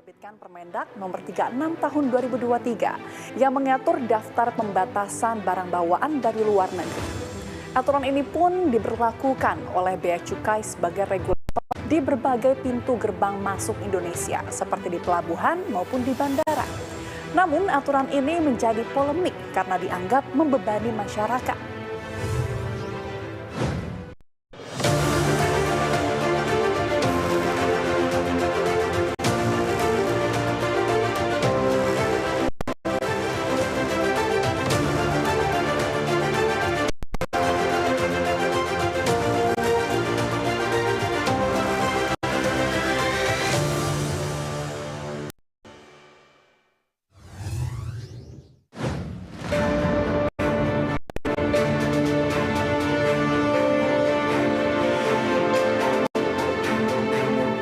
menerbitkan Permendak Nomor 36 Tahun 2023 yang mengatur daftar pembatasan barang bawaan dari luar negeri. Aturan ini pun diberlakukan oleh Bea Cukai sebagai regulator di berbagai pintu gerbang masuk Indonesia, seperti di pelabuhan maupun di bandara. Namun aturan ini menjadi polemik karena dianggap membebani masyarakat.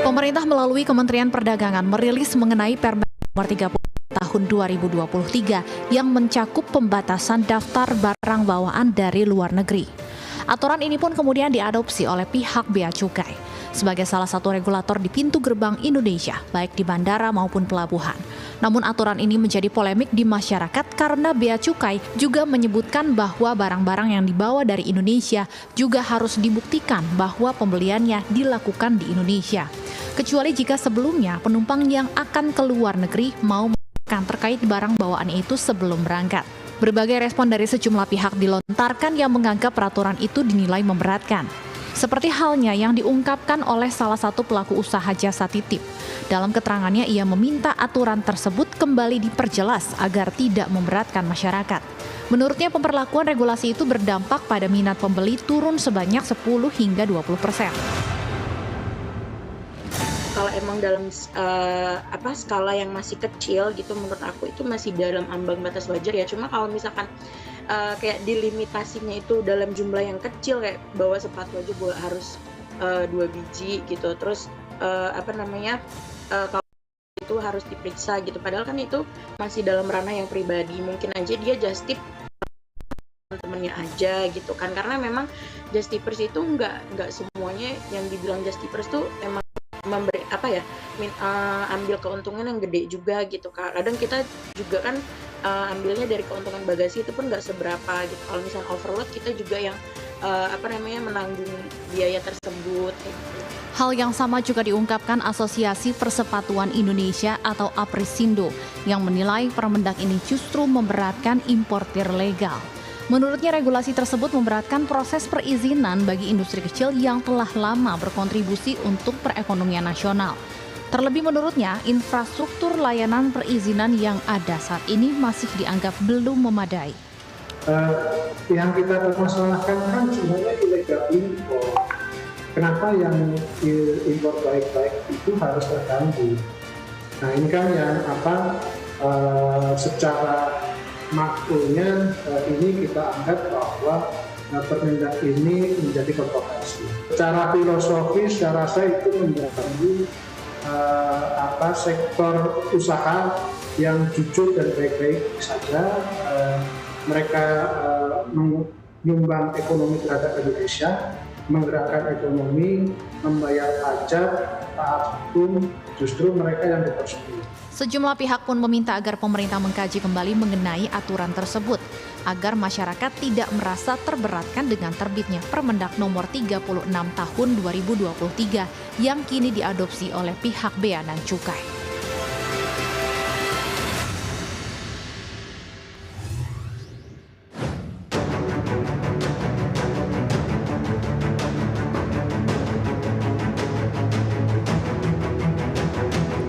Pemerintah melalui Kementerian Perdagangan merilis mengenai Permen Nomor 30 Tahun 2023 yang mencakup pembatasan daftar barang bawaan dari luar negeri. Aturan ini pun kemudian diadopsi oleh pihak Bea Cukai sebagai salah satu regulator di pintu gerbang Indonesia, baik di bandara maupun pelabuhan. Namun aturan ini menjadi polemik di masyarakat karena Bea Cukai juga menyebutkan bahwa barang-barang yang dibawa dari Indonesia juga harus dibuktikan bahwa pembeliannya dilakukan di Indonesia. Kecuali jika sebelumnya penumpang yang akan ke luar negeri mau melaporkan terkait barang bawaan itu sebelum berangkat. Berbagai respon dari sejumlah pihak dilontarkan yang menganggap peraturan itu dinilai memberatkan. Seperti halnya yang diungkapkan oleh salah satu pelaku usaha jasa titip. Dalam keterangannya ia meminta aturan tersebut kembali diperjelas agar tidak memberatkan masyarakat. Menurutnya pemberlakuan regulasi itu berdampak pada minat pembeli turun sebanyak 10 hingga 20%. Kalau emang dalam skala yang masih kecil gitu, menurut aku itu masih dalam ambang batas wajar ya. Cuma kalau misalkan kayak dilimitasinya itu dalam jumlah yang kecil, kayak bawa sepatu aja harus 2 biji gitu, terus kalau itu harus diperiksa gitu, padahal kan itu masih dalam ranah yang pribadi. Mungkin aja dia just tip temennya aja gitu kan, karena memang just tippers itu nggak semuanya yang dibilang just tippers tuh emang memberi ambil keuntungan yang gede juga gitu. Kadang kita juga kan ambilnya dari keuntungan bagasi itu pun nggak seberapa gitu. Kalau misalnya overload kita juga yang menanggung biaya tersebut gitu. Hal yang sama juga diungkapkan Asosiasi Persepatuan Indonesia atau APRISINDO yang menilai Permendak ini justru memberatkan importir legal. Menurutnya regulasi tersebut memberatkan proses perizinan bagi industri kecil yang telah lama berkontribusi untuk perekonomian nasional. Terlebih menurutnya, infrastruktur layanan perizinan yang ada saat ini masih dianggap belum memadai. Yang kita permasalahkan kan sebenarnya ilegal impor. Kenapa yang impor baik-baik itu harus terganggu? Nah ini kan yang secara makronya ini kita anggap bahwa Permendak ini menjadi provokasi. Secara filosofis saya rasa itu mengganggu sektor usaha yang jujur dan baik-baik saja. Mereka menyumbang ekonomi terhadap Indonesia, menggerakkan ekonomi, membayar pajak, taat hukum, justru mereka yang dipersekusi. Sejumlah pihak pun meminta agar pemerintah mengkaji kembali mengenai aturan tersebut, agar masyarakat tidak merasa terberatkan dengan terbitnya Permendak Nomor 36 Tahun 2023 yang kini diadopsi oleh pihak Bea dan Cukai.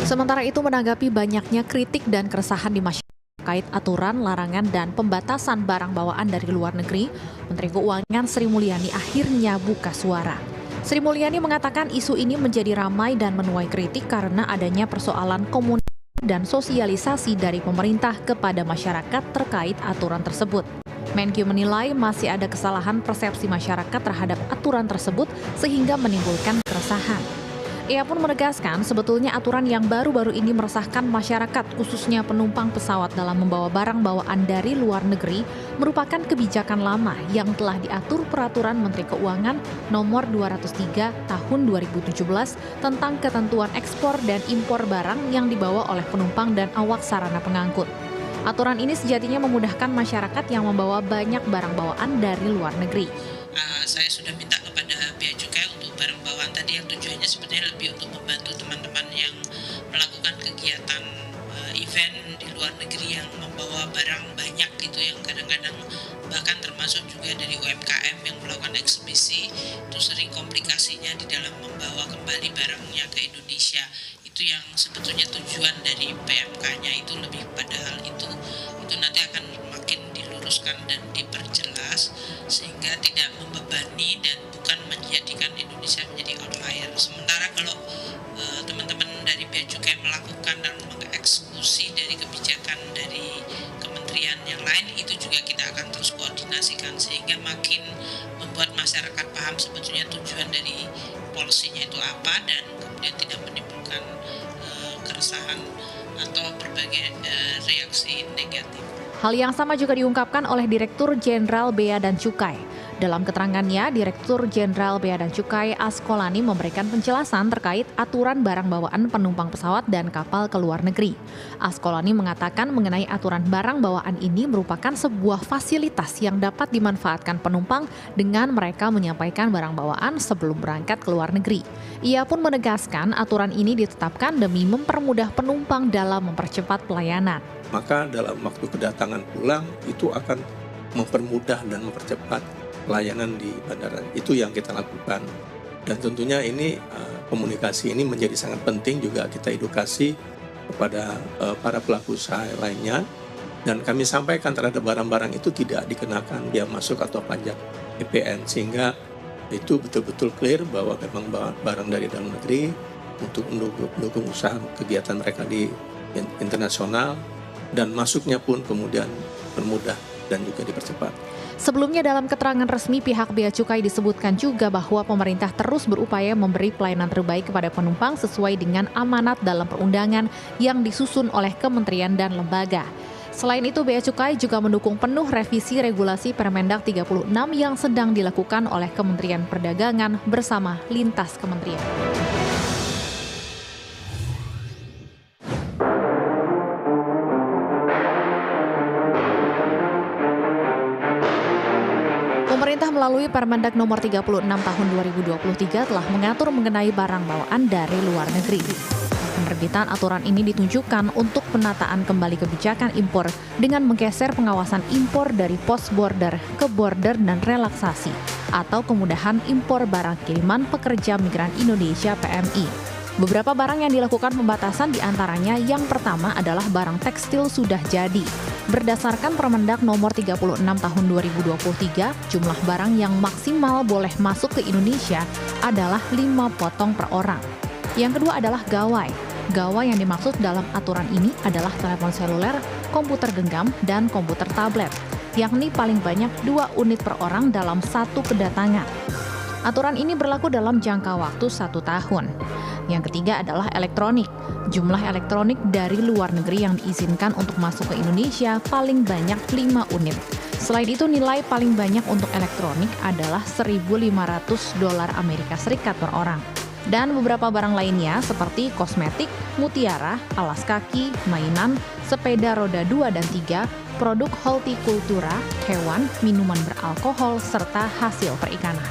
Sementara itu menanggapi banyaknya kritik dan keresahan di masyarakat terkait aturan, larangan, dan pembatasan barang bawaan dari luar negeri, Menteri Keuangan Sri Mulyani akhirnya buka suara. Sri Mulyani mengatakan isu ini menjadi ramai dan menuai kritik karena adanya persoalan komunikasi dan sosialisasi dari pemerintah kepada masyarakat terkait aturan tersebut. Menkyu menilai masih ada kesalahan persepsi masyarakat terhadap aturan tersebut sehingga menimbulkan keresahan. Ia pun menegaskan sebetulnya aturan yang baru-baru ini meresahkan masyarakat, khususnya penumpang pesawat dalam membawa barang bawaan dari luar negeri, merupakan kebijakan lama yang telah diatur Peraturan Menteri Keuangan Nomor 203 Tahun 2017 tentang ketentuan ekspor dan impor barang yang dibawa oleh penumpang dan awak sarana pengangkut. Aturan ini sejatinya memudahkan masyarakat yang membawa banyak barang bawaan dari luar negeri. Saya sudah minta kepada Bea Cukai untuk barang bawaan tadi yang tujuannya sebenarnya lebih untuk membantu teman-teman yang melakukan kegiatan event di luar negeri yang membawa barang banyak gitu, yang kadang-kadang bahkan termasuk juga dari UMKM yang melakukan eksibisi itu sering komplikasinya di dalam membawa kembali barangnya ke Indonesia. Itu yang sebetulnya tujuan dari PMK-nya itu lebih pada hal itu nanti akan makin diluruskan dan diperjelas sehingga tidak membebani dan bukan menjadikan Indonesia menjadi outlier. Sementara kalau teman-teman dari Bea Cukai melakukan dan mengeksekusi dari kebijakan dari kementerian yang lain, itu juga kita akan terus koordinasikan sehingga makin membuat masyarakat paham sebetulnya tujuan dari polisinya itu apa dan kemudian tidak menimbulkan keresahan atau berbagai reaksi negatif. Hal yang sama juga diungkapkan oleh Direktur Jenderal Bea dan Cukai. Dalam keterangannya, Direktur Jenderal Bea dan Cukai Askolani memberikan penjelasan terkait aturan barang bawaan penumpang pesawat dan kapal ke luar negeri. Askolani mengatakan mengenai aturan barang bawaan ini merupakan sebuah fasilitas yang dapat dimanfaatkan penumpang dengan mereka menyampaikan barang bawaan sebelum berangkat ke luar negeri. Ia pun menegaskan aturan ini ditetapkan demi mempermudah penumpang dalam mempercepat pelayanan. Maka dalam waktu kedatangan pulang itu akan mempermudah dan mempercepat pelayanan di bandara. Itu yang kita lakukan. Dan tentunya ini komunikasi ini menjadi sangat penting, juga kita edukasi kepada para pelaku usaha lainnya. Dan kami sampaikan terhadap barang-barang itu tidak dikenakan biaya masuk atau pajak PPN, sehingga itu betul-betul clear bahwa memang barang dari dalam negeri untuk mendukung usaha kegiatan mereka di internasional, dan masuknya pun kemudian bermudah dan juga dipercepat. Sebelumnya dalam keterangan resmi pihak Bea Cukai disebutkan juga bahwa pemerintah terus berupaya memberi pelayanan terbaik kepada penumpang sesuai dengan amanat dalam perundangan yang disusun oleh kementerian dan lembaga. Selain itu, Bea Cukai juga mendukung penuh revisi regulasi Permendag 36 yang sedang dilakukan oleh Kementerian Perdagangan bersama lintas kementerian. Pemerintah melalui Permendag Nomor 36 Tahun 2023 telah mengatur mengenai barang bawaan dari luar negeri. Penerbitan aturan ini ditunjukkan untuk penataan kembali kebijakan impor dengan menggeser pengawasan impor dari pos border ke border dan relaksasi atau kemudahan impor barang kiriman pekerja migran Indonesia PMI. Beberapa barang yang dilakukan pembatasan diantaranya yang pertama adalah barang tekstil sudah jadi. Berdasarkan Permendag Nomor 36 Tahun 2023, jumlah barang yang maksimal boleh masuk ke Indonesia adalah 5 potong per orang. Yang kedua adalah gawai. Gawai yang dimaksud dalam aturan ini adalah telepon seluler, komputer genggam, dan komputer tablet, yakni paling banyak 2 unit per orang dalam satu kedatangan. Aturan ini berlaku dalam jangka waktu 1 tahun. Yang ketiga adalah elektronik. Jumlah elektronik dari luar negeri yang diizinkan untuk masuk ke Indonesia paling banyak 5 unit. Selain itu, nilai paling banyak untuk elektronik adalah $1.500 Amerika Serikat per orang. Dan beberapa barang lainnya seperti kosmetik, mutiara, alas kaki, mainan, sepeda roda 2 dan 3, produk hortikultura, hewan, minuman beralkohol, serta hasil perikanan.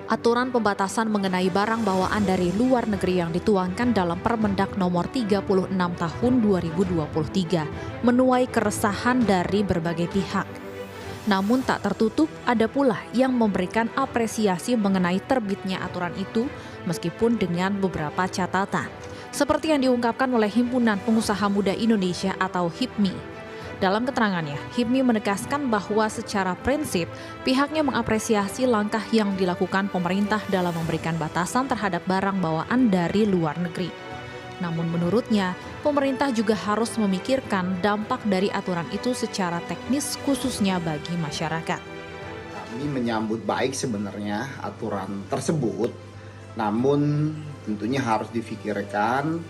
Aturan pembatasan mengenai barang bawaan dari luar negeri yang dituangkan dalam Permendag Nomor 36 Tahun 2023 menuai keresahan dari berbagai pihak. Namun tak tertutup ada pula yang memberikan apresiasi mengenai terbitnya aturan itu meskipun dengan beberapa catatan. seperti yang diungkapkan oleh Himpunan Pengusaha Muda Indonesia atau HIPMI. Dalam keterangannya, HIPMI menegaskan bahwa secara prinsip pihaknya mengapresiasi langkah yang dilakukan pemerintah dalam memberikan batasan terhadap barang bawaan dari luar negeri. Namun menurutnya, pemerintah juga harus memikirkan dampak dari aturan itu secara teknis khususnya bagi masyarakat. Kami menyambut baik sebenarnya aturan tersebut, namun tentunya harus difikirkan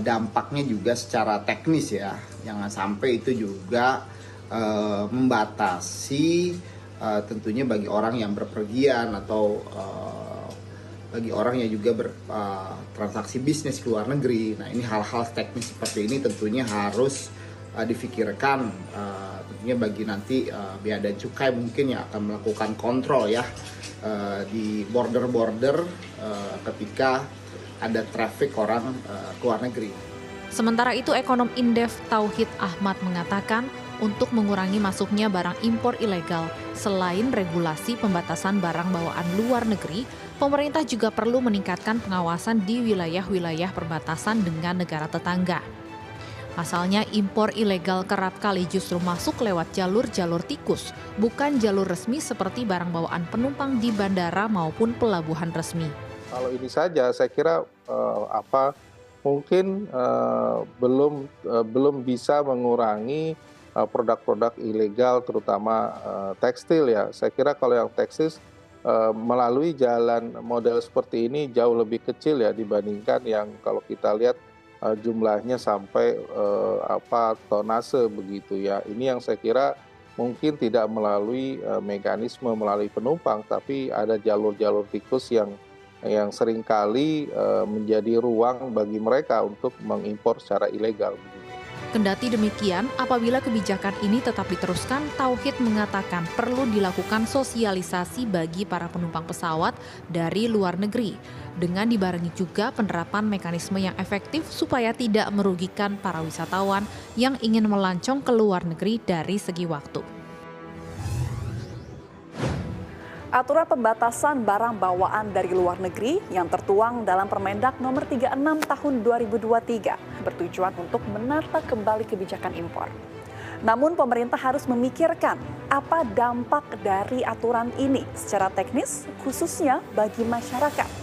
dampaknya juga secara teknis ya. Jangan sampai itu juga membatasi tentunya bagi orang yang berpergian atau bagi orang yang juga bertransaksi bisnis ke luar negeri. Nah, ini hal-hal teknis seperti ini tentunya harus difikirkan tentunya bagi nanti Bea dan Cukai mungkin yang akan melakukan kontrol ya di border-border ketika ada traffic orang ke luar negeri. Sementara itu, ekonom Indef Tauhid Ahmad mengatakan untuk mengurangi masuknya barang impor ilegal, selain regulasi pembatasan barang bawaan luar negeri, pemerintah juga perlu meningkatkan pengawasan di wilayah-wilayah perbatasan dengan negara tetangga. Pasalnya, impor ilegal kerap kali justru masuk lewat jalur-jalur tikus, bukan jalur resmi seperti barang bawaan penumpang di bandara maupun pelabuhan resmi. Kalau ini saja, saya kira mungkin belum bisa mengurangi produk-produk ilegal, terutama tekstil ya. Saya kira kalau yang tekstil melalui jalan model seperti ini jauh lebih kecil ya dibandingkan yang kalau kita lihat jumlahnya sampai tonase begitu ya. Ini yang saya kira mungkin tidak melalui mekanisme melalui penumpang, tapi ada jalur-jalur tikus yang seringkali menjadi ruang bagi mereka untuk mengimpor secara ilegal. Kendati demikian, apabila kebijakan ini tetap diteruskan, Tauhid mengatakan perlu dilakukan sosialisasi bagi para penumpang pesawat dari luar negeri, dengan dibarengi juga penerapan mekanisme yang efektif supaya tidak merugikan para wisatawan yang ingin melancong ke luar negeri dari segi waktu. Aturan pembatasan barang bawaan dari luar negeri yang tertuang dalam Permendak Nomor 36 Tahun 2023 bertujuan untuk menata kembali kebijakan impor. Namun pemerintah harus memikirkan apa dampak dari aturan ini secara teknis khususnya bagi masyarakat.